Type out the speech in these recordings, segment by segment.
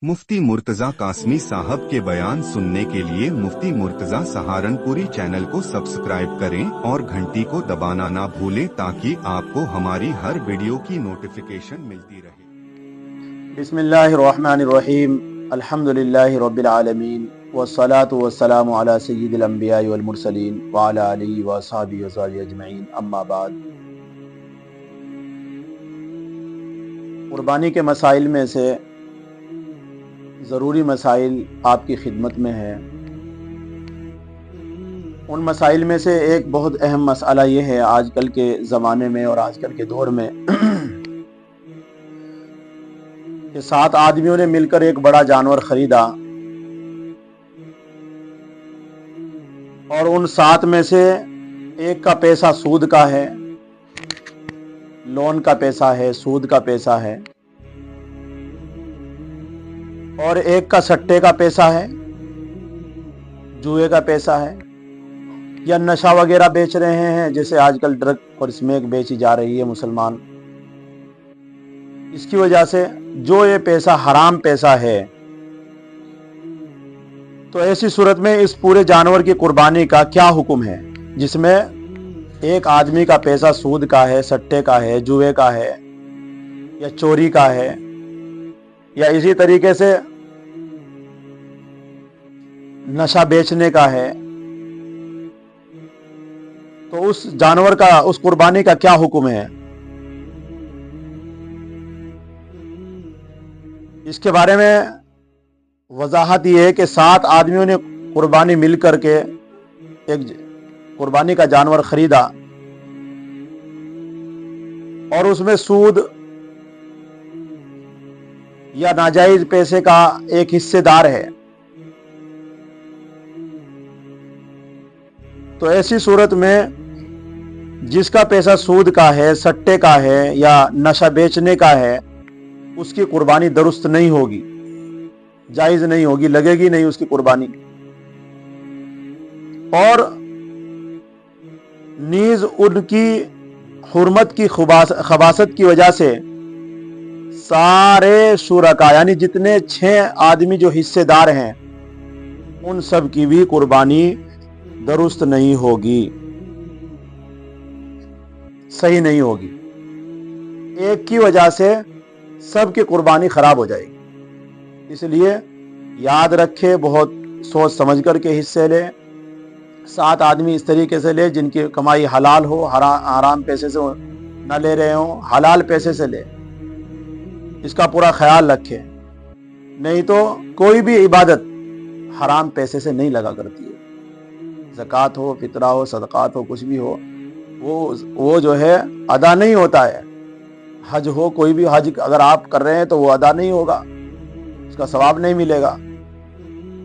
मुफ्ती मुर्तजा कासमी साहब के बयान सुनने के लिए मुफ्ती मुर्तजा सहारनपुरी चैनल को सब्सक्राइब करें और घंटी को दबाना ना भूलें ताकि आपको हमारी हर वीडियो की नोटिफिकेशन मिलती रहे। बिस्मिल्लाहिर्रहमानिर्रहीम। अल्हम्दुलिल्लाहि रब्बिल आलमीन वस्सलातु वस्सलामु अला सय्यिदिल अंबिया'i वल मुरसलीन व अला आलिहि व अस्हाबिहि व ज़ालिहि अजमईन, अम्मा बाद। कुर्बानी के मसाइल में से ज़रूरी मसाइल आपकी खिदमत में है। उन मसाइल में से एक बहुत अहम मसला ये है आजकल के ज़माने में और आजकल के दौर में कि 7 आदमियों ने मिलकर एक बड़ा जानवर खरीदा और उन 7 में से एक का पैसा सूद का है, लोन का पैसा है, सूद का पैसा है, और एक का सट्टे का पैसा है, जुए का पैसा है, या नशा वगैरह बेच रहे हैं जैसे आजकल ड्रग और स्मैक बेची जा रही है मुसलमान। इसकी वजह से जो ये पैसा हराम पैसा है, तो ऐसी सूरत में इस पूरे जानवर की कुर्बानी का क्या हुक्म है, जिसमें एक आदमी का पैसा सूद का है, सट्टे का है, जुए का है, या चोरी का है, या इसी तरीके से नशा बेचने का है, तो उस जानवर का, उस कुर्बानी का क्या हुक्म है। इसके बारे में वजाहत ये है कि 7 आदमियों ने कुर्बानी मिल करके एक कुर्बानी का जानवर खरीदा और उसमें सूद या नाजायज पैसे का एक हिस्सेदार है। तो ऐसी सूरत में जिसका पैसा सूद का है, सट्टे का है, या नशा बेचने का है, उसकी कुर्बानी दुरुस्त नहीं होगी, जायज नहीं होगी, लगेगी नहीं उसकी कुर्बानी। और नीज उनकी हुर्मत की खबासत की वजह से सारे शुरका यानी जितने 6 आदमी जो हिस्सेदार हैं उन सब की भी कुर्बानी दुरुस्त नहीं होगी, सही नहीं होगी। एक की वजह से सबकी कुर्बानी खराब हो जाएगी। इसलिए याद रखे, बहुत सोच समझ करके हिस्से ले। 7 आदमी इस तरीके से ले जिनकी कमाई हलाल हो, हराम पैसे से न ले रहे हो, हलाल पैसे से ले, इसका पूरा ख्याल रखे। नहीं तो कोई भी इबादत हराम पैसे से नहीं लगा करती है। ज़कात हो, फितरा हो, सदक़ात हो, कुछ भी हो, वो जो है अदा नहीं होता है। हज हो, कोई भी हज अगर आप कर रहे हैं तो वो अदा नहीं होगा, उसका सवाब नहीं मिलेगा।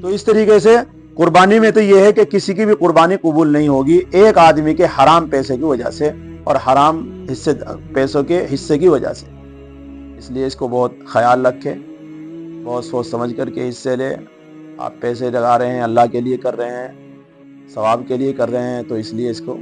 तो इस तरीके से कुर्बानी में तो ये है कि किसी की भी कुर्बानी कबूल नहीं होगी एक आदमी के हराम पैसे की वजह से और हराम हिस्से पैसों के हिस्से की वजह से। इसलिए इसको बहुत ख्याल रखें, बहुत सोच समझ करके हिस्से ले। आप पैसे लगा रहे हैं, अल्लाह के लिए कर रहे हैं, सवाब के लिए कर रहे हैं, तो इसलिए इसको